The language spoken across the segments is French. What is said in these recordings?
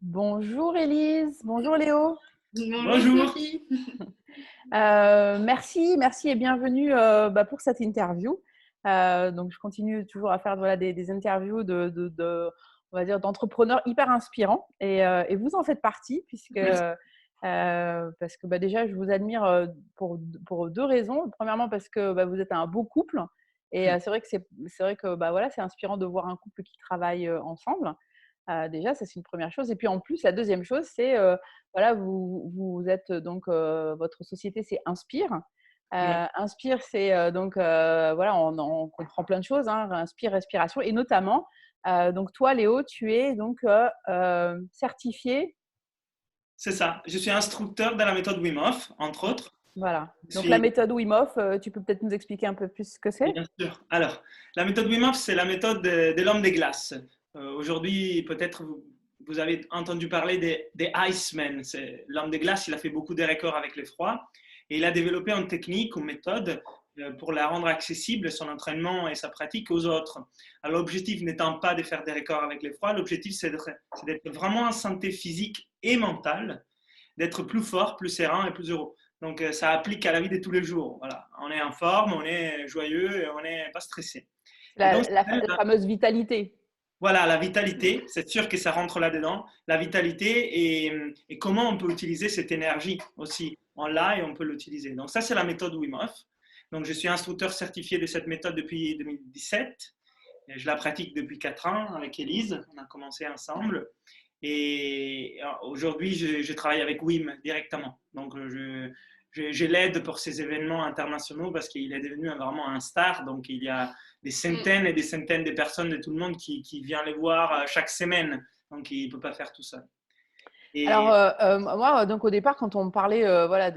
Bonjour Élise, bonjour Léo. Bonjour. Sophie. Merci et bienvenue pour cette interview. Donc je continue toujours à faire des interviews on va dire, d'entrepreneurs hyper inspirants et vous en faites partie parce que déjà je vous admire pour deux raisons. Premièrement parce que vous êtes un beau couple et c'est vrai que voilà, c'est inspirant de voir un couple qui travaille ensemble. Déjà, ça c'est une première chose. Et puis en plus, la deuxième chose, c'est voilà, vous êtes donc votre société, c'est Inspire. Inspire, c'est voilà, on comprend plein de choses, hein, Inspire, respiration, et notamment, donc toi, Léo, tu es donc certifié. C'est ça. Je suis instructeur dans la méthode Wim Hof, entre autres. Voilà. Donc la méthode Wim Hof, tu peux peut-être nous expliquer un peu plus ce que c'est? Bien sûr. Alors, la méthode Wim Hof, c'est la méthode de l'homme des glaces. Aujourd'hui, peut-être vous avez entendu parler des Icemen. C'est l'homme des glaces, il a fait beaucoup de records avec le froid. Et il a développé une technique, une méthode pour la rendre accessible, son entraînement et sa pratique aux autres. Alors, l'objectif n'étant pas de faire des records avec le froid, l'objectif c'est d'être vraiment en santé physique et mentale, d'être plus fort, plus serein et plus heureux. Donc, ça applique à la vie de tous les jours. Voilà. On est en forme, on est joyeux et on n'est pas stressé. La fameuse vitalité. Voilà, la vitalité, c'est sûr que ça rentre là-dedans. La vitalité et comment on peut utiliser cette énergie aussi. On l'a et on peut l'utiliser. Donc, ça, c'est la méthode Wim Hof. Donc, je suis instructeur certifié de cette méthode depuis 2017. Et je la pratique depuis 4 ans avec Élise. On a commencé ensemble. Et aujourd'hui, je travaille avec Wim directement. Donc, je l'aide pour ces événements internationaux parce qu'il est devenu vraiment un star. Donc, il y a des centaines et des centaines de personnes de tout le monde qui viennent les voir chaque semaine. Donc, il ne peut pas faire tout seul. Et... Alors, moi, donc au départ, quand on me parlait voilà,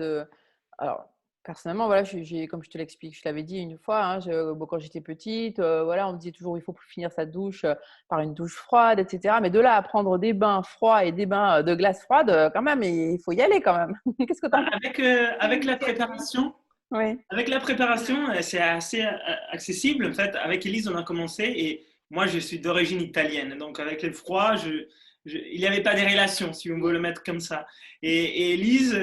alors, personnellement, voilà, comme je te l'explique, je l'avais dit une fois, hein, quand j'étais petite, voilà, on me disait toujours il faut finir sa douche par une douche froide, etc. Mais de là à prendre des bains froids et des bains de glace froide, quand même, il faut y aller quand même. Qu'est-ce que tu en penses? Avec la préparation, oui. Avec la préparation, c'est assez accessible. En fait, avec Elise, on a commencé et moi, je suis d'origine italienne. Donc, avec le froid, il n'y avait pas de relation, si on veut le mettre comme ça. Et Elise,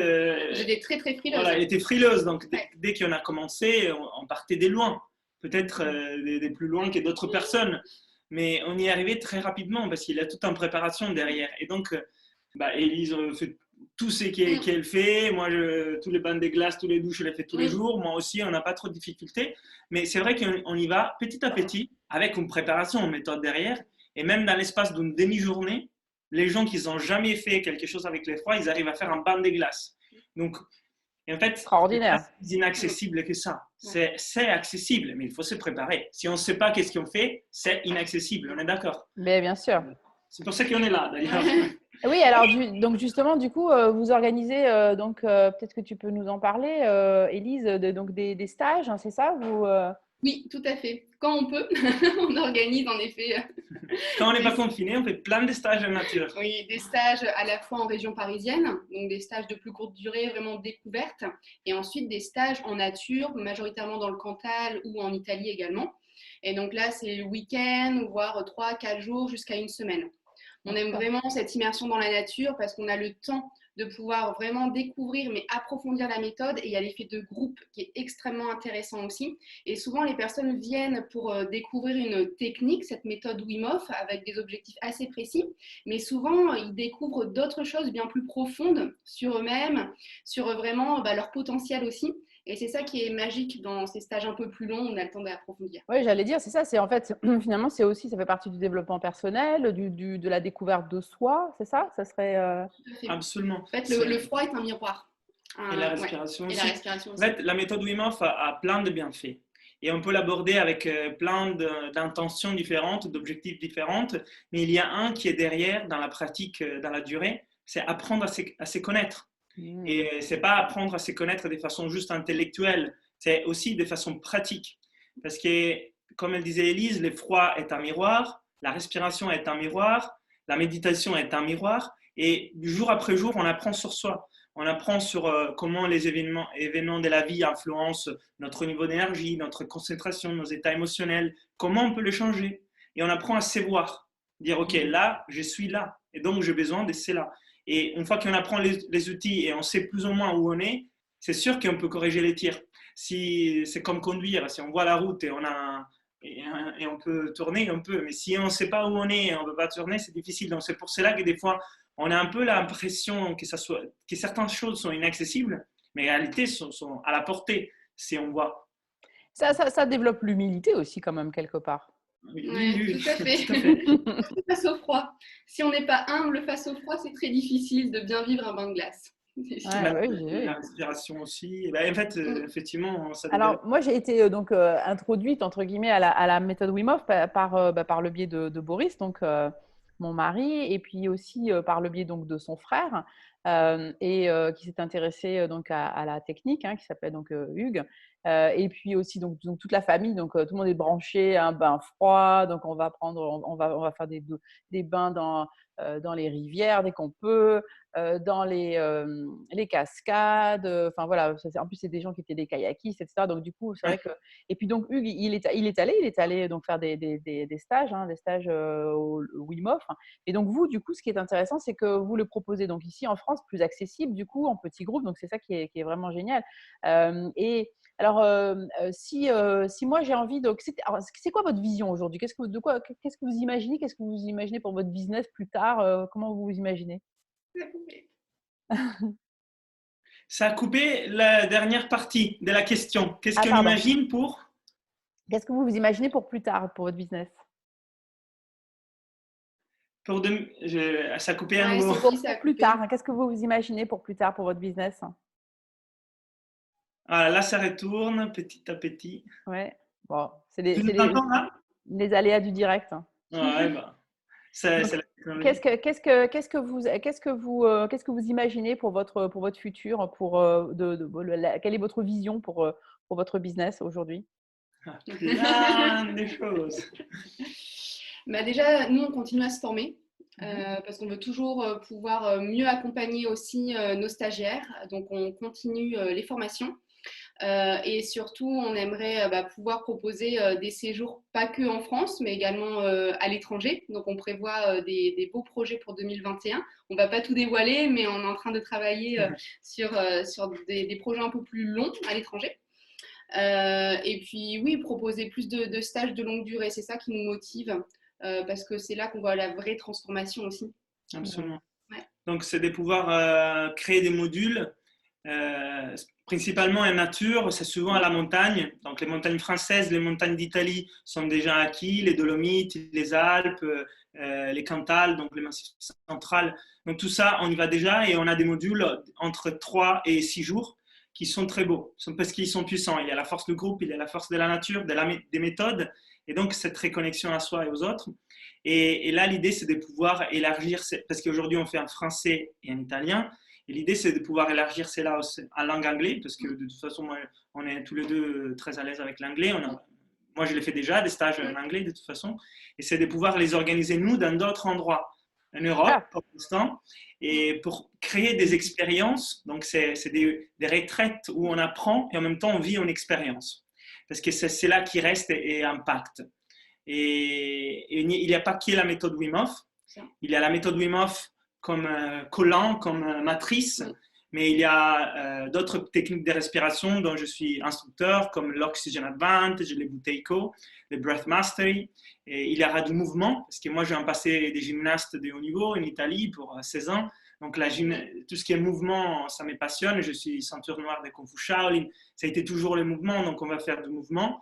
j'étais très, très frileuse. Voilà, elle était frileuse. Donc, dès qu'on a commencé, on partait des loin. Peut-être des plus loin que d'autres personnes. Mais on y est arrivé très rapidement parce qu'il y a toute une préparation derrière. Et donc, Elise fait tout ce qu'elle fait. Moi, tous les bains de glace, tous les douches, je les fais tous les jours. Moi aussi, on n'a pas trop de difficultés. Mais c'est vrai qu'on y va petit à petit, avec une préparation, une méthode derrière. Et même dans l'espace d'une demi-journée, les gens qui n'ont jamais fait quelque chose avec les froids, ils arrivent à faire un bain de glace. Donc, en fait, extraordinaire. C'est inaccessible que ça. C'est accessible, mais il faut se préparer. Si on ne sait pas qu'est-ce qu'on fait, c'est inaccessible. On est d'accord? Mais bien sûr. C'est pour ça qu'on est là, d'ailleurs. Oui, alors donc justement, du coup, vous organisez, peut-être que tu peux nous en parler, Élise, donc des stages, hein, c'est ça Oui, tout à fait. Quand on peut, on organise en effet. Quand on n'est pas confiné, on fait plein de stages en nature. Oui, des stages à la fois en région parisienne, donc des stages de plus courte durée, vraiment découverte, et ensuite des stages en nature, majoritairement dans le Cantal ou en Italie également. Et donc là, c'est le week-end, voire 3-4 jours jusqu'à une semaine. On aime vraiment cette immersion dans la nature parce qu'on a le temps de pouvoir vraiment découvrir, mais approfondir la méthode. Et il y a l'effet de groupe qui est extrêmement intéressant aussi. Et souvent, les personnes viennent pour découvrir une technique, cette méthode Wim Hof, avec des objectifs assez précis. Mais souvent, ils découvrent d'autres choses bien plus profondes sur eux-mêmes, sur vraiment leur potentiel aussi. Et c'est ça qui est magique dans ces stages un peu plus longs, on a le temps d'approfondir. Oui, j'allais dire, c'est ça. C'est en fait, finalement, ça fait partie du développement personnel, de la découverte de soi, c'est ça? Ça serait. Absolument. En fait, le froid est un miroir. Et la respiration aussi. Et la respiration aussi. En fait, la méthode Wim Hof a plein de bienfaits. Et on peut l'aborder avec plein d'intentions différentes, d'objectifs différents. Mais il y a un qui est derrière, dans la pratique, dans la durée, c'est apprendre à se connaître. Et ce n'est pas apprendre à se connaître de façon juste intellectuelle, c'est aussi de façon pratique. Parce que, comme elle disait Élise, le froid est un miroir, la respiration est un miroir, la méditation est un miroir. Et jour après jour, on apprend sur soi. On apprend sur comment les événements de la vie influencent notre niveau d'énergie, notre concentration, nos états émotionnels, comment on peut les changer. Et on apprend à se voir. Dire, OK, là, je suis là. Et donc, j'ai besoin de cela. Et une fois qu'on apprend les outils et on sait plus ou moins où on est, c'est sûr qu'on peut corriger les tirs. Si, c'est comme conduire. Si on voit la route et et on peut tourner, on peut. Mais si on ne sait pas où on est et on ne peut pas tourner, c'est difficile. Donc, c'est pour cela que des fois, on a un peu l'impression que certaines choses sont inaccessibles, mais en réalité, sont à la portée si on voit. Ça développe l'humilité aussi quand même quelque part. Oui, Ouais, oui, oui, tout à fait. tout à fait. Face au froid. Si on n'est pas humble face au froid, c'est très difficile de bien vivre un bain de glace. C'est sûr. Ouais, oui, La respiration aussi. Et ben, en fait, effectivement, ça développe. Alors, moi, j'ai été donc introduite, entre guillemets, à la méthode Wim Hof par le biais de Boris, donc mon mari, et puis aussi par le biais donc, de son frère, qui s'est intéressé donc à la technique, hein, qui s'appelle donc Hugues. Et puis aussi donc toute la famille, donc tout le monde est branché à un bain froid, donc on va faire des bains dans les rivières dès qu'on peut, dans les cascades. Enfin voilà, en plus c'est des gens qui étaient des kayakistes, etc. Donc du coup, c'est vrai que. Et puis donc Hugues, il est allé donc faire des stages, hein, des stages au Wim Hof. Et donc vous, du coup, ce qui est intéressant, c'est que vous le proposez donc ici en France, plus accessible, du coup, en petits groupes. Donc c'est ça qui est vraiment génial. Et alors, si moi j'ai envie, donc c'est quoi votre vision aujourd'hui? Qu'est-ce que vous imaginez? Qu'est-ce que vous imaginez pour votre business plus tard? Comment vous vous imaginez? Ça a coupé la dernière partie de la question. Qu'est-ce Ah, qu'on pardon. imagine pour Qu'est-ce que vous vous imaginez pour plus tard, pour votre business? Ça a coupé à Ouais, nouveau. Sophie, ça a Plus coupé. tard, qu'est-ce que vous vous imaginez pour plus tard, pour votre business? Voilà, là, ça retourne petit à petit. Ouais. Bon, Tu nous entends là? les aléas du direct. Ouais, bah, c'est Donc, la technologie. qu'est-ce que vous imaginez pour votre futur, quelle est votre vision pour votre business aujourd'hui? Plein de choses. Bah déjà, nous, on continue à se former parce qu'on veut toujours pouvoir mieux accompagner aussi nos stagiaires. Donc, on continue les formations. Et surtout, on aimerait pouvoir proposer des séjours pas que en France, mais également à l'étranger. Donc, on prévoit des beaux projets pour 2021. On ne va pas tout dévoiler, mais on est en train de travailler sur des projets un peu plus longs à l'étranger. Et puis, oui, proposer plus de stages de longue durée, c'est ça qui nous motive parce que c'est là qu'on voit la vraie transformation aussi. Absolument. Ouais. Donc, c'est de pouvoir créer des modules, principalement en nature, c'est souvent à la montagne. Donc, les montagnes françaises, les montagnes d'Italie sont déjà acquis, les Dolomites, les Alpes, les Cantal, donc les massifs centrales. Donc, tout ça, on y va déjà et on a des modules entre 3 et 6 jours qui sont très beaux, parce qu'ils sont puissants. Il y a la force du groupe, il y a la force de la nature, des méthodes, et donc cette réconnexion à soi et aux autres. Et là, l'idée, c'est de pouvoir élargir, parce qu'aujourd'hui, on fait en français et en italien, et l'idée, c'est de pouvoir élargir cela en langue anglaise, parce que de toute façon, on est tous les deux très à l'aise avec l'anglais. Moi, je l'ai fait déjà, des stages en anglais, de toute façon, et c'est de pouvoir les organiser, nous, dans d'autres endroits en Europe, pour l'instant, et pour créer des expériences. Donc, c'est des retraites où on apprend et en même temps, on vit une expérience. Parce que c'est là qui reste et impacte. Et il n'y a pas que la méthode Wim Hof. Il y a la méthode Wim Hof comme collant, comme matrice, mais il y a d'autres techniques de respiration dont je suis instructeur, comme l'Oxygen Advantage, les Buteyko, les Breath Mastery. Et il y aura du mouvement, parce que moi, j'ai un passé des gymnastes de haut niveau en Italie pour 16 ans. Donc, tout ce qui est mouvement, ça me passionne. Je suis ceinture noire de Kung Fu Shaolin. Ça a été toujours le mouvement, donc on va faire du mouvement.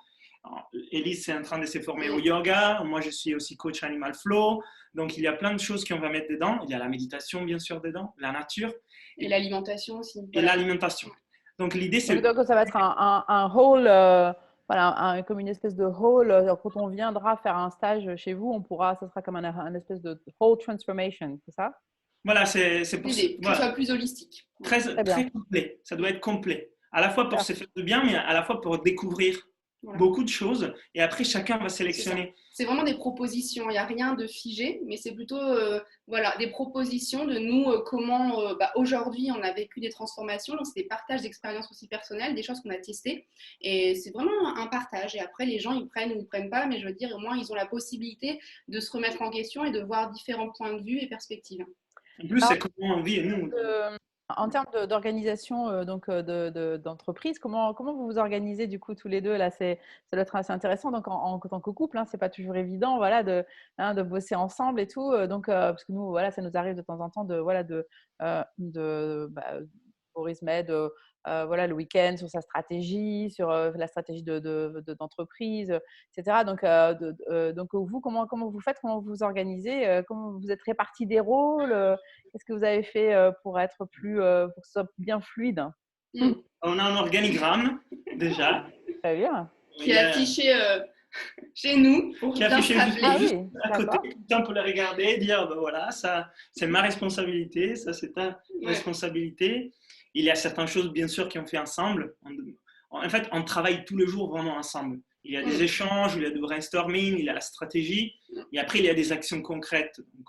Elise est en train de se former au yoga. Moi, je suis aussi coach Animal Flow. Donc, il y a plein de choses qu'on va mettre dedans. Il y a la méditation, bien sûr, dedans, la nature. Et l'alimentation aussi. Et l'alimentation. Donc, l'idée, c'est… Donc, ça va être un hall, voilà, comme une espèce de hall. Quand on viendra faire un stage chez vous, ça sera comme un espèce de whole transformation, c'est ça? Voilà, c'est pour ça. Que ce soit plus holistique. Très complet. Ça doit être complet. À la fois pour se faire du bien, mais à la fois pour découvrir Voilà. beaucoup de choses et après, chacun va C'est ça. sélectionner. C'est vraiment des propositions, il n'y a rien de figé, mais c'est plutôt voilà, des propositions de nous, comment aujourd'hui on a vécu des transformations, donc c'est des partages d'expériences aussi personnelles, des choses qu'on a testées, et c'est vraiment un partage, et après les gens ils prennent ou ils ne prennent pas, mais je veux dire au moins ils ont la possibilité de se remettre en question et de voir différents points de vue et perspectives. En plus, c'est comment on vit, nous. En termes d'organisation d'entreprise, comment vous vous organisez du coup tous les deux là, ça doit être assez intéressant. Donc en tant que couple, c'est pas toujours évident, voilà, de bosser ensemble et tout. Donc parce que nous, voilà, ça nous arrive de temps en temps Boris m'aide, voilà, le week-end sur sa stratégie, sur la stratégie d'entreprise, etc. Donc vous, comment vous faites, comment vous vous organisez, comment vous êtes répartis des rôles, qu'est-ce que vous avez fait pour être pour que ce soit bien fluide? On a un organigramme déjà. Très bien. Qui est affiché chez nous pour qui est bien affiché se juste, rappeler. Oui, à côté, tout le temps pour le regarder et dire voilà, ça c'est ma responsabilité, ça c'est ta responsabilité. Il y a certaines choses bien sûr qui ont fait ensemble. En fait, on travaille tous les jours vraiment ensemble. Il y a des échanges, il y a du brainstorming, il y a la stratégie et après il y a des actions concrètes. Donc,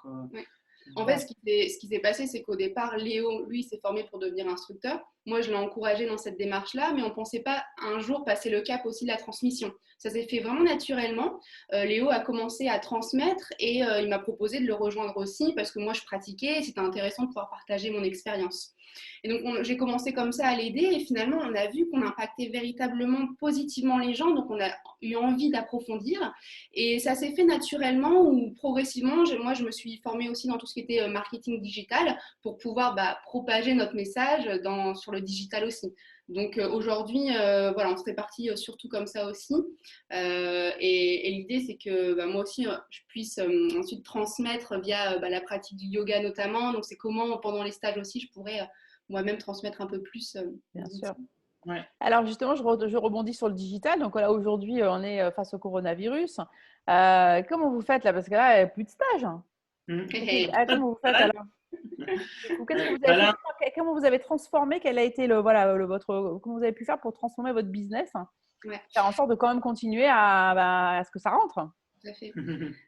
En fait, ce qui s'est passé, c'est qu'au départ, Léo, lui, s'est formé pour devenir instructeur. Moi, je l'ai encouragé dans cette démarche-là, mais on ne pensait pas un jour passer le cap aussi de la transmission. Ça s'est fait vraiment naturellement. Léo a commencé à transmettre et il m'a proposé de le rejoindre aussi parce que moi, je pratiquais et c'était intéressant de pouvoir partager mon expérience. Et donc, j'ai commencé comme ça à l'aider et finalement, on a vu qu'on impactait véritablement positivement les gens. Donc, on a eu envie d'approfondir et ça s'est fait naturellement ou progressivement. Moi, je me suis formée aussi dans tout ce qui était marketing digital pour pouvoir propager notre message sur le digital aussi. Donc aujourd'hui, voilà, on se répartit surtout comme ça aussi. Et l'idée, c'est que moi aussi, je puisse ensuite transmettre via la pratique du yoga notamment. Donc c'est comment, pendant les stages aussi, je pourrais moi-même transmettre un peu plus. Bien sûr. ouais. Alors justement, je rebondis sur le digital. Donc là, aujourd'hui, on est face au coronavirus. Comment vous faites là? Parce que là, il n'y a plus de stage. Comment vous faites alors? Qu'est-ce que vous avez fait, comment vous avez transformé? Quel a été comment vous avez pu faire pour transformer votre business, faire en sorte de quand même continuer à ce que ça rentre? Tout à fait.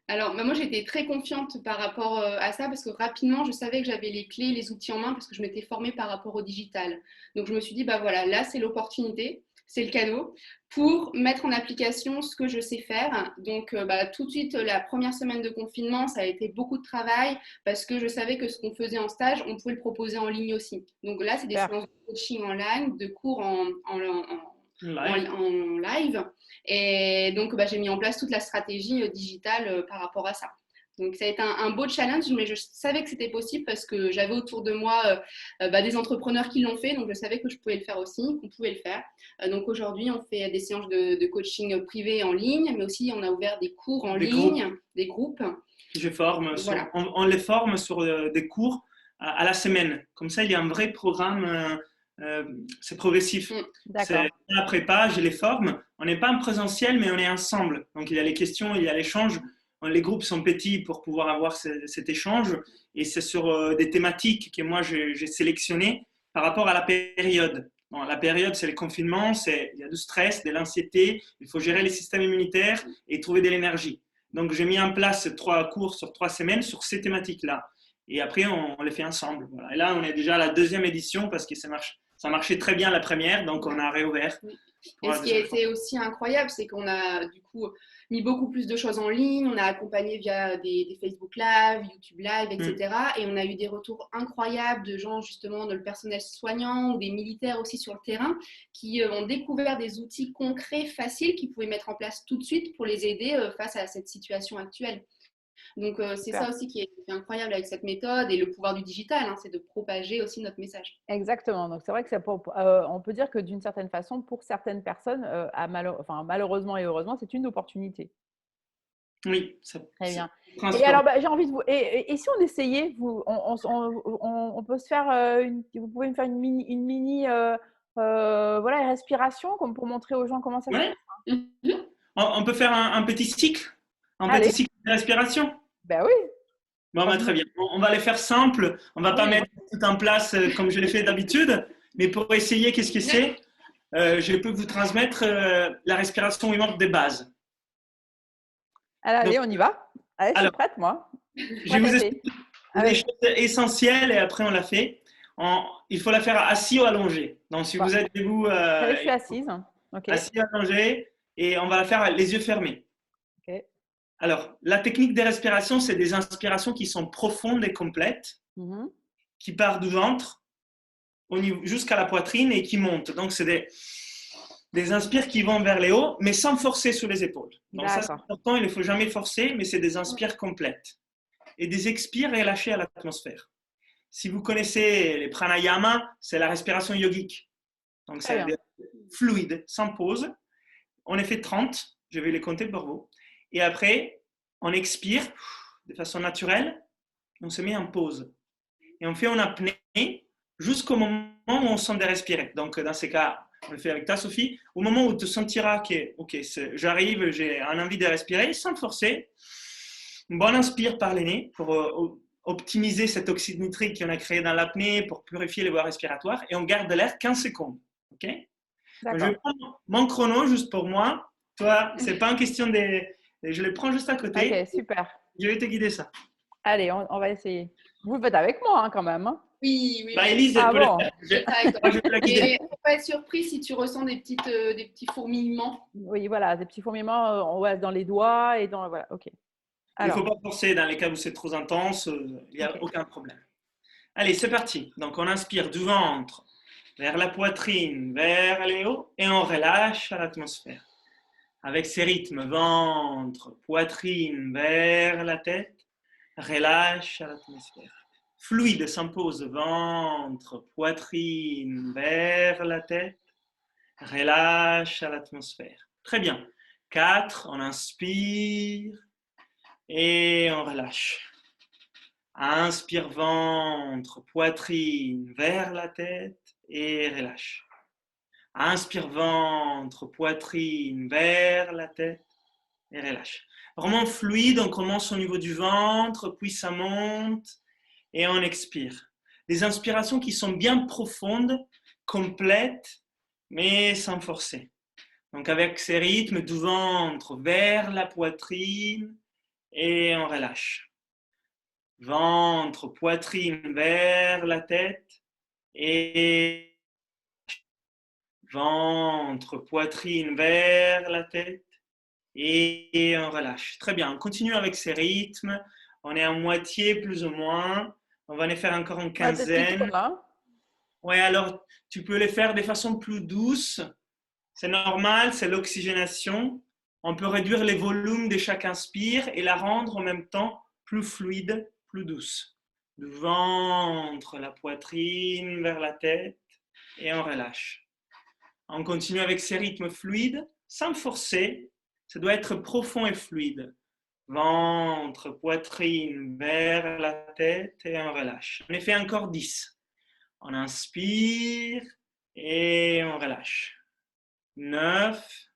Alors, moi, j'étais très confiante par rapport à ça parce que rapidement, je savais que j'avais les clés, les outils en main parce que je m'étais formée par rapport au digital. Donc, je me suis dit, voilà, là, c'est l'opportunité, c'est le cadeau pour mettre en application ce que je sais faire. Donc, tout de suite, la première semaine de confinement, ça a été beaucoup de travail parce que je savais que ce qu'on faisait en stage, on pouvait le proposer en ligne aussi. Donc là, c'est des séances de coaching en ligne, de cours en live. Et donc, j'ai mis en place toute la stratégie digitale par rapport à ça. Donc, ça a été un beau challenge, mais je savais que c'était possible parce que j'avais autour de moi des entrepreneurs qui l'ont fait. Donc, je savais que je pouvais le faire aussi, qu'on pouvait le faire. Donc, aujourd'hui, on fait des séances de coaching privé en ligne, mais aussi on a ouvert des cours en ligne, des groupes. Je forme on les forme sur des cours à la semaine. Comme ça, il y a un vrai programme. C'est progressif. C'est la prépa, je les forme. On n'est pas en présentiel, mais on est ensemble. Donc, il y a les questions, il y a l'échange. Les groupes sont petits pour pouvoir avoir cet échange. Et c'est sur des thématiques que moi, j'ai sélectionnées par rapport à la période. Bon, la période, c'est le confinement, il y a du stress, de l'anxiété. Il faut gérer les systèmes immunitaires et trouver de l'énergie. Donc, j'ai mis en place 3 cours sur 3 semaines sur ces thématiques-là. Et après, on les fait ensemble. Voilà. Et là, on est déjà à la 2e édition parce que ça marchait très bien la première, donc on a réouvert. Et ce qui a été aussi incroyable, c'est qu'on a du coup mis beaucoup plus de choses en ligne, on a accompagné via des Facebook Live, YouTube Live, etc. Et on a eu des retours incroyables de gens justement, de le personnel soignant ou des militaires aussi sur le terrain qui ont découvert des outils concrets, faciles, qu'ils pouvaient mettre en place tout de suite pour les aider face à cette situation actuelle. Donc, c'est ça aussi qui est incroyable avec cette méthode et le pouvoir du digital, c'est de propager aussi notre message. Exactement. Donc, c'est vrai que on peut dire que d'une certaine façon, pour certaines personnes, malheureusement et heureusement, c'est une opportunité. Oui, très bien. Et alors, j'ai envie de vous. Et si on essayait, on peut se faire vous pouvez me faire une mini respiration comme pour montrer aux gens comment ça se passe. On peut faire un petit cycle, petit cycle de respiration. Ben oui. Bon, très bien. On va les faire simple. On va pas mettre tout en place comme je l'ai fait d'habitude, mais pour essayer, qu'est-ce que c'est? Je peux vous transmettre la respiration Wim Hof des bases. Alors, Donc, allez, on y va. Allez, je suis alors, prête, moi. je vais Prête vous à expliquer essayer. Ah, les vas-y. choses essentielles et après on la fait. Il faut la faire assis ou allongé. Donc, si Bon. vous êtes debout, Allez, je suis assise. OK. assis ou allongé, et on va la faire les yeux fermés. OK. Alors, la technique des respirations, c'est des inspirations qui sont profondes et complètes, Mhm. qui partent du ventre jusqu'à la poitrine et qui montent. Donc, c'est des inspires qui vont vers les hauts, mais sans forcer sur les épaules. Donc, ça, c'est D'accord. important, il ne faut jamais forcer, mais c'est des inspires complètes. Et des expires relâchés à l'atmosphère. Si vous connaissez les pranayama, c'est la respiration yogique. Donc, Très c'est bien. fluide, sans pause. On en fait 30, je vais les compter pour vous. Et après, on expire de façon naturelle, on se met en pause. Et on fait en apnée jusqu'au moment où on sent de respirer. Donc, dans ces cas, on le fait avec ta Sophie. Au moment où tu sentiras que, ok, j'arrive, j'ai un envie de respirer, sans forcer, une bonne inspire par les nez pour optimiser cet oxyde nitrique qu'on a créé dans l'apnée pour purifier les voies respiratoires. Et on garde l'air 15 secondes. Ok? Donc, je vais D'accord. prendre mon chrono juste pour moi. Toi, c'est pas une question de. Je le prends juste à côté. OK, super. Je vais te guider ça. Allez, on va essayer. Vous le faites avec moi, hein, quand même. Hein. Oui, oui, Bah, oui. Élise, elle Ah peut le bon? faire. Je vais faire avec toi. Moi, je vais la guider. Et faut pas être surpris si tu ressens des petits fourmillements. Oui, voilà, des petits fourmillements ouais, dans les doigts et dans… Voilà, OK. Il ne faut Alors, pas forcer dans les cas où c'est trop intense. Il n'y a OK. aucun problème. Allez, c'est parti. Donc, on inspire du ventre vers la poitrine, vers les hauts, et on relâche à l'atmosphère. Avec ces rythmes, ventre, poitrine, vers la tête, relâche à l'atmosphère. Fluide s'impose, ventre, poitrine, vers la tête, relâche à l'atmosphère. Très bien. 4, on inspire et on relâche. Inspire, ventre, poitrine, vers la tête et relâche. Inspire, ventre, poitrine, vers la tête et relâche. Vraiment fluide, on commence au niveau du ventre, puis ça monte et on expire. Des inspirations qui sont bien profondes, complètes, mais sans forcer. Donc avec ces rythmes du ventre vers la poitrine et on relâche. Ventre, poitrine vers la tête et ventre, poitrine vers la tête et on relâche. Très bien, on continue avec ces rythmes. On est à moitié plus ou moins. On va les faire encore une Ouais, peut-être plus tôt, quinzaine. là. Hein. Ouais, alors tu peux les faire de façon plus douce. C'est normal, c'est l'oxygénation. On peut réduire les volumes de chaque inspire et la rendre en même temps plus fluide, plus douce. Du ventre, la poitrine vers la tête et on relâche. On continue avec ces rythmes fluides, sans forcer. Ça doit être profond et fluide. Ventre, poitrine vers la tête et on relâche. On en fait encore 10. On inspire et on relâche. 9.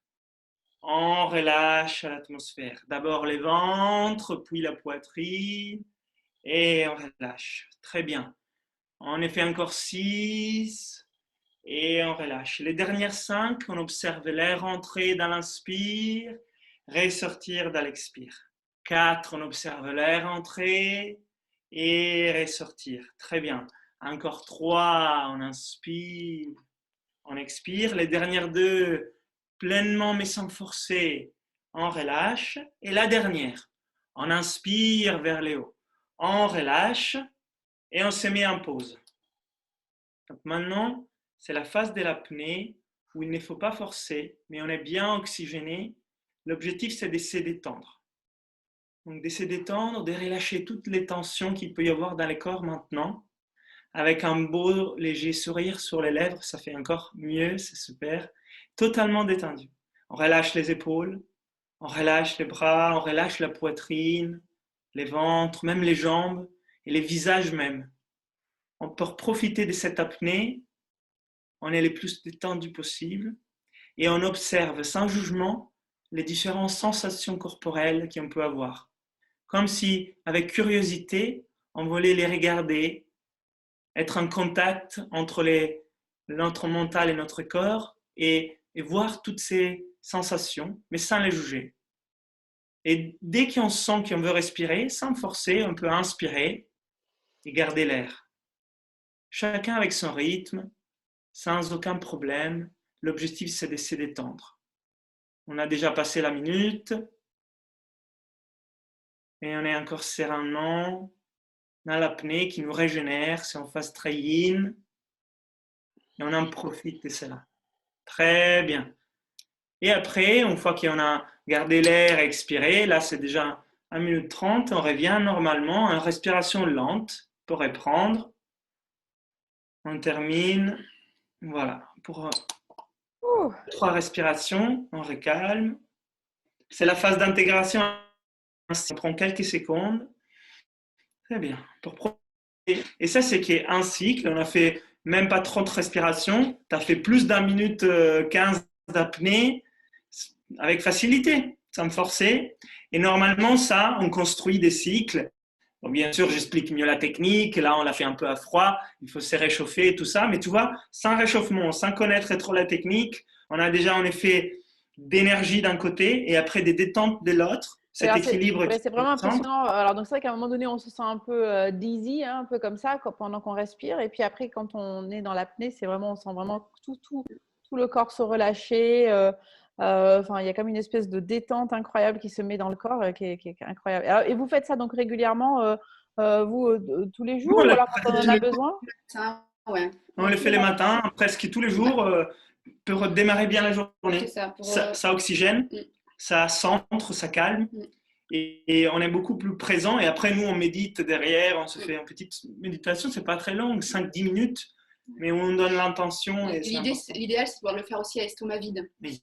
On relâche l'atmosphère. D'abord les ventres, puis la poitrine et on relâche. Très bien. On en fait encore 6 et on relâche. Les dernières 5, on observe l'air entrer dans l'inspire, ressortir dans l'expire. 4, on observe l'air entrer et ressortir. Très bien. Encore 3, on inspire, on expire. Les dernières 2, pleinement mais sans forcer, on relâche. Et la dernière, on inspire vers les hauts, on relâche et on se met en pause. Donc maintenant, c'est la phase de l'apnée où il ne faut pas forcer, mais on est bien oxygéné. L'objectif, c'est de se détendre. Donc de se détendre, de relâcher toutes les tensions qu'il peut y avoir dans le corps maintenant. Avec un beau, léger sourire sur les lèvres, ça fait encore mieux, c'est super. Totalement détendu. On relâche les épaules, on relâche les bras, on relâche la poitrine, les ventres, même les jambes et les visages même. On peut profiter de cette apnée, on est le plus détendu possible et on observe sans jugement les différentes sensations corporelles qu'on peut avoir. Comme si, avec curiosité, on voulait les regarder, être en contact entre notre mental et notre corps et voir toutes ces sensations, mais sans les juger. Et dès qu'on sent qu'on veut respirer, sans forcer, on peut inspirer et garder l'air. Chacun avec son rythme, sans aucun problème. L'objectif, c'est de se détendre. On a déjà passé la minute et on est encore sereinement dans l'apnée qui nous régénère si on fasse très yin et on en profite de cela. Très bien. Et après, une fois qu'on a gardé l'air et expiré, là c'est déjà 1 minute 30, on revient normalement en respiration lente pour reprendre. On termine. Voilà. Pour 3 respirations, on recalme. C'est la phase d'intégration. Ça prend quelques secondes. Très bien. Et ça, c'est qui est un cycle. On a fait même pas 30 respirations. Tu as fait plus d'1 minute 15 d'apnée avec facilité, sans me forcer. Et normalement, ça, on construit des cycles. Bon, bien sûr, j'explique mieux la technique. Là, on l'a fait un peu à froid. Il faut se réchauffer et tout ça. Mais tu vois, sans réchauffement, sans connaître trop la technique, on a déjà en effet d'énergie d'un côté et après des détentes de l'autre. Cet équilibre. C'est vraiment impressionnant. Alors, donc c'est vrai qu'à un moment donné, on se sent un peu dizzy, hein, un peu comme ça, pendant qu'on respire. Et puis après, quand on est dans l'apnée, c'est vraiment, on sent vraiment tout le corps se relâcher. Enfin, il y a comme une espèce de détente incroyable qui se met dans le corps, qui est incroyable. Alors, et vous faites ça donc régulièrement, vous, tous les jours, ou alors quand on en a besoin? Ouais. On le fait les matins, presque tous les jours, pour démarrer bien la journée. Ça oxygène, ça centre, ça calme. Et on est beaucoup plus présent. Et après, nous, on médite derrière, on se fait une petite méditation, c'est pas très long, 5-10 minutes, mais on donne l'intention. L'idéal, c'est de pouvoir le faire aussi à estomac vide. Oui.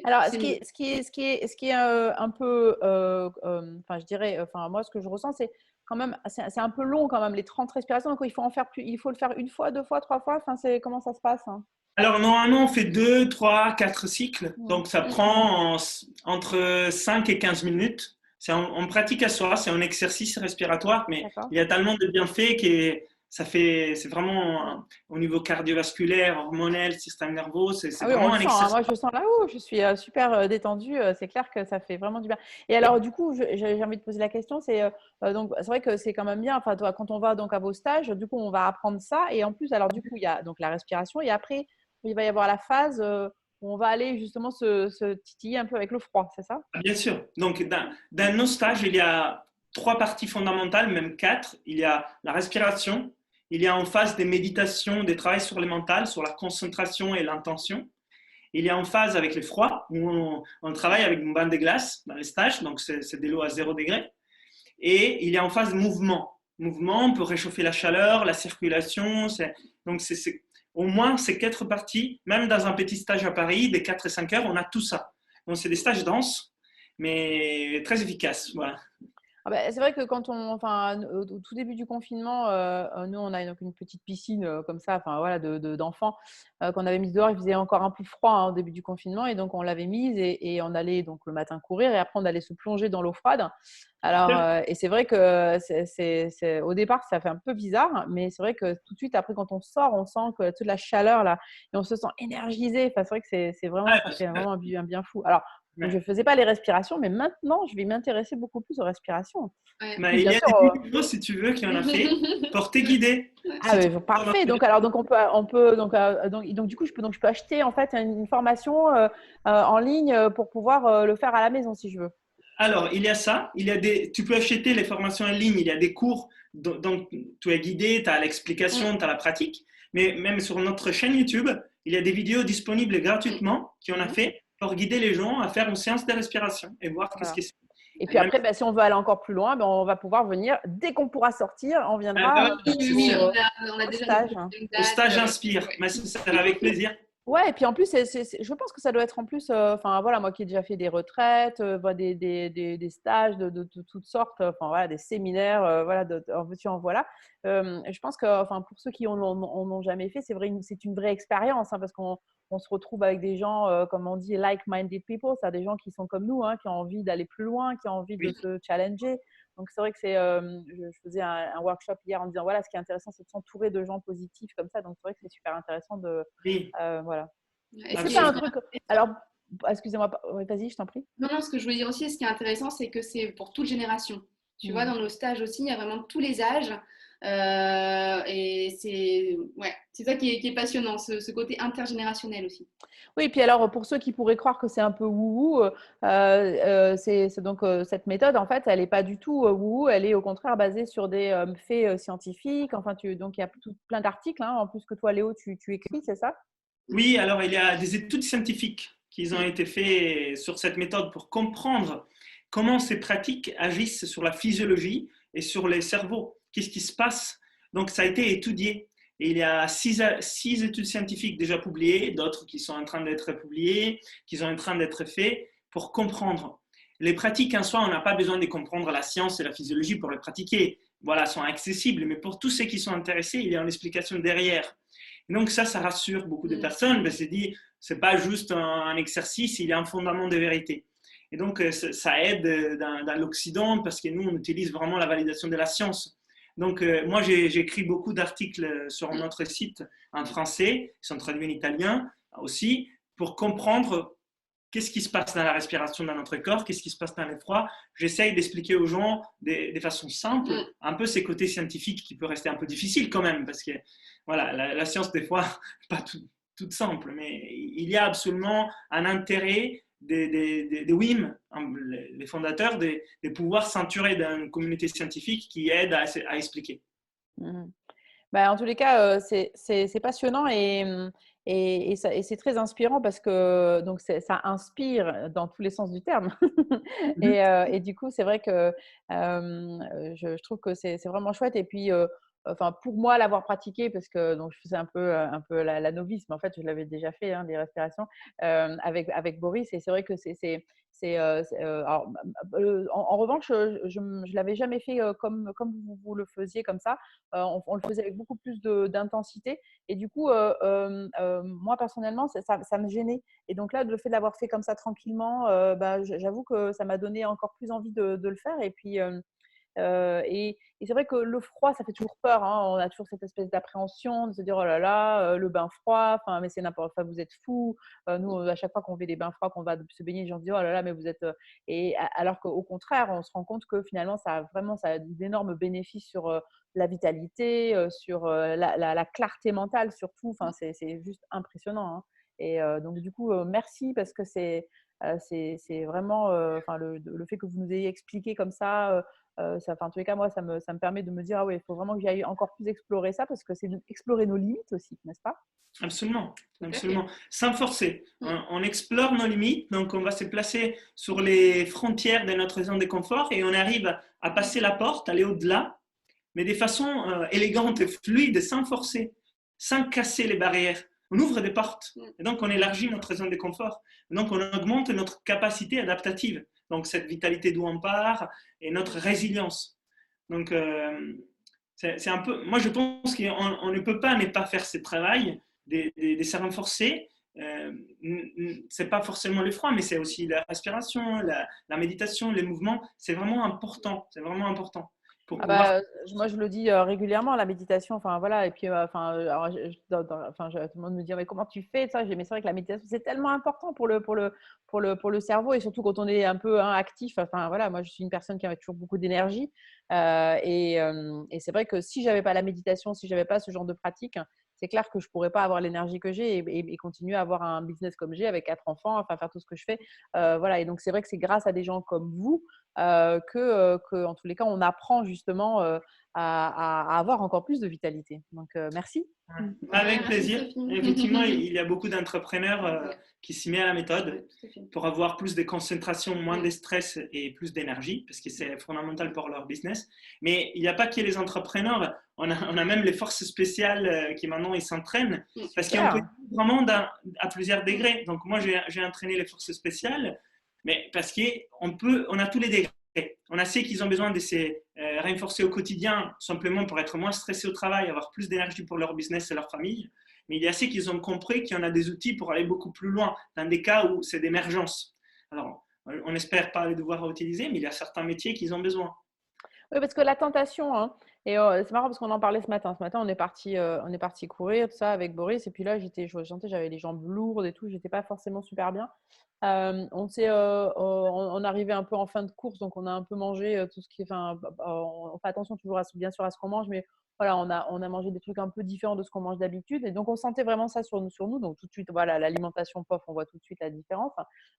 Alors, ce qui est un peu, enfin, je dirais, enfin, moi, ce que je ressens, c'est quand même, c'est un peu long quand même, les 30 respirations. Donc, il faut en faire plus, il faut le faire 1 fois, 2 fois, 3 fois. Enfin, comment ça se passe, hein? Alors, normalement, on fait 2, 3, 4 cycles. Donc, ça prend entre 5 et 15 minutes. On pratique à soi, c'est un exercice respiratoire, mais il y a tellement de bienfaits que c'est vraiment au niveau cardiovasculaire, hormonal, système nerveux, c'est vraiment un exercice. Moi, je sens là où je suis super détendue. C'est clair que ça fait vraiment du bien. Et alors, du coup, j'ai envie de poser la question. Donc, c'est vrai que c'est quand même bien. Enfin, toi, quand on va donc à vos stages, du coup, on va apprendre ça. Et en plus, alors du coup, il y a donc la respiration. Et après, il va y avoir la phase où on va aller justement se titiller un peu avec le froid, c'est ça? Bien sûr. Donc, dans nos stages, il y a 3 parties fondamentales, même 4. Il y a la respiration, il y a en phase des méditations, des travaux sur le mental, sur la concentration et l'intention. Il y a en phase avec le froid, où on travaille avec une bande de glace dans les stages, donc c'est de l'eau à 0 degré. Et il y a en phase mouvement. Mouvement, on peut réchauffer la chaleur, la circulation. Donc, au moins ces 4 parties, même dans un petit stage à Paris, des 4 et 5 heures, on a tout ça. Donc, c'est des stages denses, mais très efficaces. Voilà. C'est vrai que enfin, au tout début du confinement, nous, on a donc une petite piscine comme ça, enfin voilà, d'enfants qu'on avait mise dehors. Il faisait encore un peu froid, hein, au début du confinement, et donc on l'avait mise et on allait donc le matin courir et après on allait se plonger dans l'eau froide. Alors, et c'est vrai que au départ, ça fait un peu bizarre, mais c'est vrai que tout de suite après, quand on sort, on sent que toute la chaleur là, et on se sent énergisé. Enfin, c'est vrai que c'est vraiment, ça fait vraiment un bien fou. Alors, donc, je ne faisais pas les respirations, mais maintenant, je vais m'intéresser beaucoup plus aux respirations. Mais il y a des vidéos, si tu veux, qui en a fait pour te guider. Parfait. Donc du coup, je peux acheter en fait une formation en ligne pour pouvoir le faire à la maison si je veux. Alors, il y a ça. Tu peux acheter les formations en ligne. Il y a des cours, donc tu es guidé, tu as l'explication, tu as la pratique. Mais même sur notre chaîne YouTube, il y a des vidéos disponibles gratuitement qui on a fait pour guider les gens à faire une séance de respiration et voir qu'est-ce que c'est. Et puis après, si on veut aller encore plus loin, on va pouvoir venir, dès qu'on pourra sortir, on viendra on a déjà au stage Inspire. Mais ça sera avec plaisir. Ouais, et puis en plus, je pense que ça doit être en plus, enfin voilà, moi qui ai déjà fait des retraites, des stages de toutes sortes, enfin voilà, des séminaires, voilà, en veux-tu, en voilà. Je pense que, enfin, pour ceux qui en ont jamais fait, c'est une vraie expérience, hein, parce qu'on se retrouve avec des gens, comme on dit, like-minded people, c'est des gens qui sont comme nous, hein, qui ont envie d'aller plus loin, qui ont envie de se challenger. Donc, c'est vrai que je faisais un workshop hier en disant, voilà, ce qui est intéressant, c'est de s'entourer de gens positifs comme ça. Donc, c'est vrai que c'est super intéressant voilà. Et Est-ce ce que qui tu as est un truc… Alors, excusez-moi, oui, vas-y, je t'en prie. Non, non, ce que je voulais dire aussi, ce qui est intéressant, c'est que c'est pour toute génération. Tu vois, Mm. dans nos stages aussi, il y a vraiment tous les âges. Et c'est ça qui est passionnant, ce côté intergénérationnel aussi. Oui, puis alors pour ceux qui pourraient croire que c'est un peu wou-wou, c'est donc cette méthode, en fait, elle n'est pas du tout wou-wou, elle est au contraire basée sur des faits scientifiques. Enfin, donc il y a plein d'articles, hein, en plus que toi, Léo, tu écris, c'est ça? Oui, alors il y a des études scientifiques qui ont été faites sur cette méthode pour comprendre comment ces pratiques agissent sur la physiologie et sur les cerveaux. Qu'est-ce qui se passe? Donc ça a été étudié. Et il y a six études scientifiques déjà publiées, d'autres qui sont en train d'être publiées, qui sont en train d'être faites pour comprendre. Les pratiques en soi, on n'a pas besoin de comprendre la science et la physiologie pour les pratiquer. Voilà, sont accessibles, mais pour tous ceux qui sont intéressés, il y a une explication derrière. Et donc ça rassure beaucoup de personnes, parce que c'est dit, c'est pas juste un exercice, il y a un fondement de vérité. Et donc ça aide dans l'Occident, parce que nous, on utilise vraiment la validation de la science. Donc moi, j'ai écrit beaucoup d'articles sur notre site en français, ils sont traduits en italien aussi, pour comprendre qu'est-ce qui se passe dans la respiration dans notre corps, qu'est-ce qui se passe dans les froids. J'essaye d'expliquer aux gens de façon simple, un peu ces côtés scientifiques qui peuvent rester un peu difficiles quand même, parce que voilà, la science, des fois, pas toute simple, mais il y a absolument un intérêt des WIM, les fondateurs, de pouvoir s'entourer d'une communauté scientifique qui aide à expliquer. Mhm. Bah, en tous les cas, c'est passionnant et c'est très inspirant parce que donc ça inspire dans tous les sens du terme. Et du coup, c'est vrai que je trouve que c'est vraiment chouette. Et puis, enfin, pour moi, l'avoir pratiqué, parce que donc, je faisais un peu la novice, mais en fait, je l'avais déjà fait, hein, des respirations avec Boris. Et c'est vrai que alors, en revanche, je ne l'avais jamais fait comme vous le faisiez comme ça. On le faisait avec beaucoup plus d'intensité. Et du coup, moi, personnellement, ça me gênait. Et donc là, le fait de l'avoir fait comme ça tranquillement, bah, j'avoue que ça m'a donné encore plus envie de le faire. Et puis, et c'est vrai que le froid, ça fait toujours peur, hein. On a toujours cette espèce d'appréhension de se dire: «Oh là là, le bain froid, enfin, mais c'est n'importe enfin, vous êtes fous». Nous, à chaque fois qu'on fait des bains froids, qu'on va se baigner, les gens se disent: «Oh là là, mais vous êtes…» et alors qu'au contraire, on se rend compte que finalement, ça a d'énormes bénéfices sur la vitalité, sur la clarté mentale surtout. Enfin, c'est juste impressionnant, hein. Et donc du coup, merci parce que c'est vraiment, enfin, le fait que vous nous ayez expliqué comme ça, enfin, en tous les cas, moi, ça me permet de me dire: «Ah oui, il faut vraiment que j'aille encore plus explorer ça», parce que c'est explorer nos limites aussi, n'est-ce pas? Absolument, Tout à absolument. fait. Sans forcer. On explore nos limites, donc on va se placer sur les frontières de notre zone de confort et on arrive à passer la porte, aller au-delà, mais de façon élégante et fluide, sans forcer, sans casser les barrières. On ouvre des portes et donc on élargit notre zone de confort. Donc on augmente notre capacité adaptative, donc cette vitalité d'où on part et notre résilience. Donc c'est un peu, moi je pense qu'on ne peut pas ne pas faire ce travail de se renforcer. C'est pas forcément le froid, mais c'est aussi la respiration, la méditation, les mouvements. C'est vraiment important. C'est vraiment important pour Ah pouvoir. bah, moi, je le dis régulièrement, la méditation, enfin voilà. Et puis, enfin, alors, enfin, tout le monde me dit: «Mais comment tu fais ça?» Mais c'est vrai que la méditation, c'est tellement important pour le cerveau, et surtout quand on est un peu, hein, actif. Enfin voilà, moi, je suis une personne qui a toujours beaucoup d'énergie. Et c'est vrai que si j'avais pas la méditation, si j'avais pas ce genre de pratique, c'est clair que je pourrais pas avoir l'énergie que j'ai et continuer à avoir un business comme j'ai avec 4 enfants, enfin faire tout ce que je fais. Voilà. Et donc c'est vrai que c'est grâce à des gens comme vous que, en tous les cas, on apprend justement à avoir encore plus de vitalité. Donc, merci. Avec Merci plaisir. Sophie. Effectivement, il y a beaucoup d'entrepreneurs qui s'y mettent à la méthode Tout à fait. pour avoir plus de concentration, moins de stress et plus d'énergie, parce que c'est fondamental pour leur business. Mais il n'y a pas que les entrepreneurs, on a même les forces spéciales qui maintenant ils s'entraînent, parce qu'on peut Super. vraiment à plusieurs degrés. Donc moi, j'ai entraîné les forces spéciales, mais parce on a tous les degrés. On a ceux qui ont besoin de se renforcer au quotidien simplement pour être moins stressés au travail, avoir plus d'énergie pour leur business et leur famille. Mais il y a ceux qui ont compris qu'il y en a des outils pour aller beaucoup plus loin dans des cas où c'est d'émergence. Alors, on n'espère pas les devoir utiliser, mais il y a certains métiers qui ont besoin. Oui, parce que la tentation, hein, et c'est marrant parce qu'on en parlait ce matin. Ce matin, on est parti courir, tout ça, avec Boris. Et puis là, je sentais, j'avais les jambes lourdes et tout. J'étais pas forcément super bien. On arrivait un peu en fin de course, donc on a un peu mangé tout ce qui est. Enfin, on fait attention toujours bien sûr à ce qu'on mange, mais voilà, on a mangé des trucs un peu différents de ce qu'on mange d'habitude. Et donc, on sentait vraiment ça sur nous. Donc, tout de suite, voilà, l'alimentation, pof, on voit tout de suite la différence.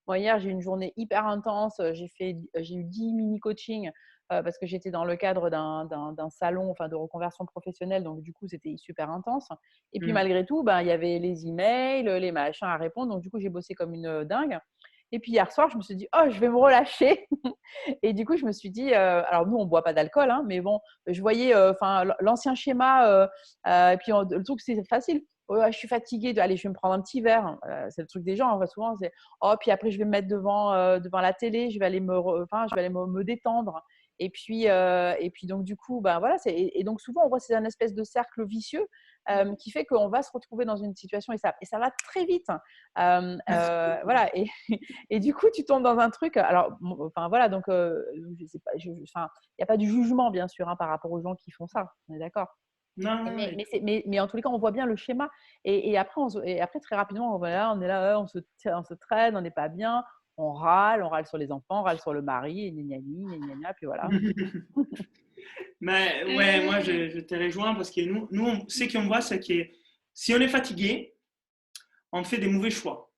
Moi, hier, j'ai eu une journée hyper intense. J'ai eu 10 mini-coachings parce que j'étais dans le cadre d'un salon, enfin, de reconversion professionnelle. Donc, du coup, c'était super intense. Et puis, Mm. malgré tout, ben, il y avait les emails, les machins à répondre. Donc, du coup, j'ai bossé comme une dingue. Et puis, hier soir, je me suis dit, oh, je vais me relâcher. Et du coup, je me suis dit, alors nous, on ne boit pas d'alcool, hein, mais bon, je voyais l'ancien schéma. Et puis, le truc, c'est facile. Ouais, je suis fatiguée, allez, je vais me prendre un petit verre. C'est le truc des gens, hein, souvent, c'est oh, puis après, je vais me mettre devant la télé, je vais aller me détendre. Et puis donc, du coup, ben, voilà, et donc, souvent, on voit c'est un espèce de cercle vicieux qui fait qu'on va se retrouver dans une situation et ça va très vite. Voilà, et du coup, tu tombes dans un truc. Alors, enfin, voilà, donc, je sais pas, enfin, il n'y a pas du jugement, bien sûr, hein, par rapport aux gens qui font ça, on est d'accord. Non, non, Mais en tous les cas, on voit bien le schéma. Et après, très rapidement, on est là, on se traîne, on n'est pas bien, on râle sur les enfants, on râle sur le mari, et gna gna gna gna gna, puis voilà. Mais ouais, moi je te rejoins parce que ce qu'on voit, c'est que si on est fatigué, on fait des mauvais choix.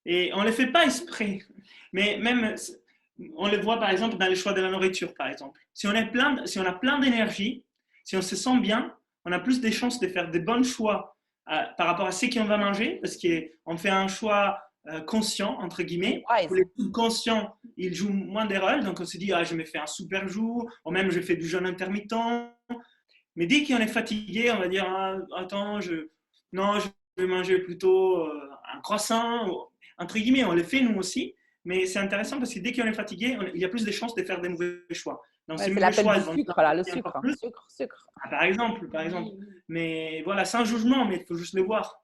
Et on ne les fait pas exprès. Mais même, on le voit par exemple dans les choix de la nourriture, par exemple. Si on a plein d'énergie, si on se sent bien, on a plus de chances de faire des bons choix par rapport à ce qu'on va manger, parce qu'on fait un choix conscient, entre guillemets, où Wise. les subconscients, ils jouent moins des rôles. Donc on se dit, ah, je me fais un super jour, ou même je fais du jeûne intermittent. Mais dès qu'on est fatigué, on va dire, ah, attends, non, je vais manger plutôt un croissant. Entre guillemets, on le fait nous aussi, mais c'est intéressant parce que dès qu'on est fatigué, il y a plus de chances de faire des mauvais choix. Donc Ouais, ces c'est mauvais l'appel choix, du ils vont nous sucre, là, le impacter encore sucre, plus. sucre, sucre. Ah, par exemple. Oui. Mais voilà, sans jugement, mais il faut juste le voir.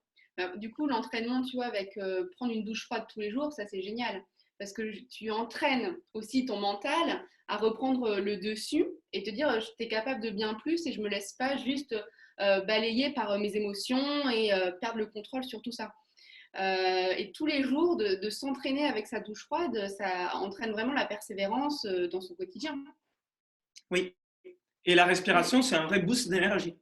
Du coup, l'entraînement, tu vois, avec prendre une douche froide tous les jours, ça c'est génial. Parce que tu entraînes aussi ton mental à reprendre le dessus et te dire, tu es capable de bien plus et je me laisse pas juste balayer par mes émotions et perdre le contrôle sur tout ça. Et tous les jours, de s'entraîner avec sa douche froide, ça entraîne vraiment la persévérance dans son quotidien. Oui. Et la respiration, c'est un vrai boost d'énergie.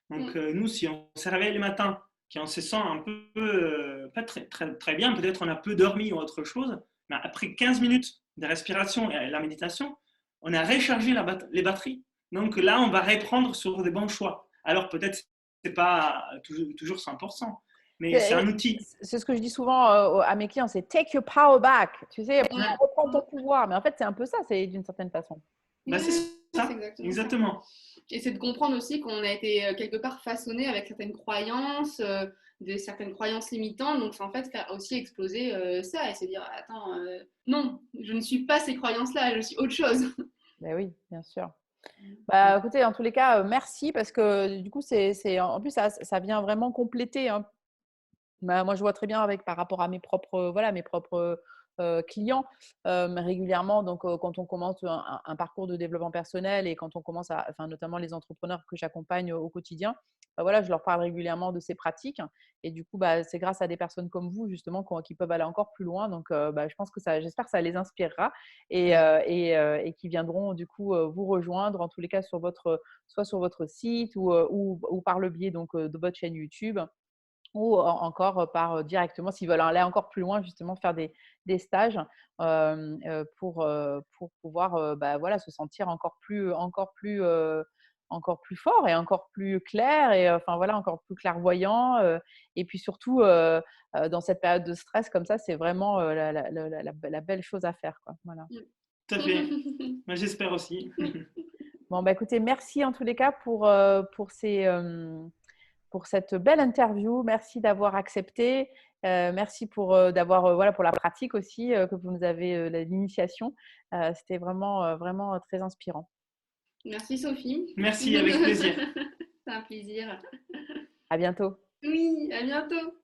Donc, Mm. nous, si on se réveille le matin, qu'on se sent un peu pas très, très, très bien, peut-être on a peu dormi ou autre chose, mais après 15 minutes de respiration et la méditation, on a rechargé les batteries. Donc là, on va reprendre sur des bons choix. Alors, peut-être ce n'est pas toujours 100%, mais c'est un outil. C'est ce que je dis souvent à mes clients, c'est take your power back. Tu sais, Ouais. reprends ton pouvoir. Mais en fait, c'est un peu ça, c'est d'une certaine façon. Bah, c'est C'est ça, exactement ça. exactement. Et c'est de comprendre aussi qu'on a été quelque part façonné avec certaines croyances limitantes. Donc, c'est en fait faire aussi exploser ça et se dire, attends, non, je ne suis pas ces croyances-là, je suis autre chose. Ben oui, bien sûr. Bah, écoutez, en tous les cas, merci parce que du coup, en plus, ça vient vraiment compléter, hein. Bah, moi, je vois très bien par rapport à mes propres clients régulièrement. Donc, quand on commence un parcours de développement personnel et quand on commence enfin, notamment les entrepreneurs que j'accompagne au quotidien, bah, voilà, je leur parle régulièrement de ces pratiques. Et du coup, bah, c'est grâce à des personnes comme vous, justement, qui peuvent aller encore plus loin. Donc, bah, j'espère que ça les inspirera et qui viendront, du coup, vous rejoindre, en tous les cas, soit sur votre site ou par le biais donc, de votre chaîne YouTube ou encore par directement, s'ils veulent aller encore plus loin, justement, faire des stages pour pouvoir bah, voilà, se sentir encore plus fort et encore plus clair et enfin voilà, encore plus clairvoyant. Et puis surtout, dans cette période de stress comme ça, c'est vraiment la belle chose à faire, quoi. Voilà. Tout à fait. Moi, j'espère aussi. Bon, bah, écoutez, merci en tous les cas pour cette belle interview. Merci d'avoir accepté. Merci d'avoir voilà, pour la pratique aussi que vous nous avez l'initiation. C'était vraiment très inspirant. Merci Sophie. Merci, avec plaisir. C'est un plaisir. À bientôt. Oui, à bientôt.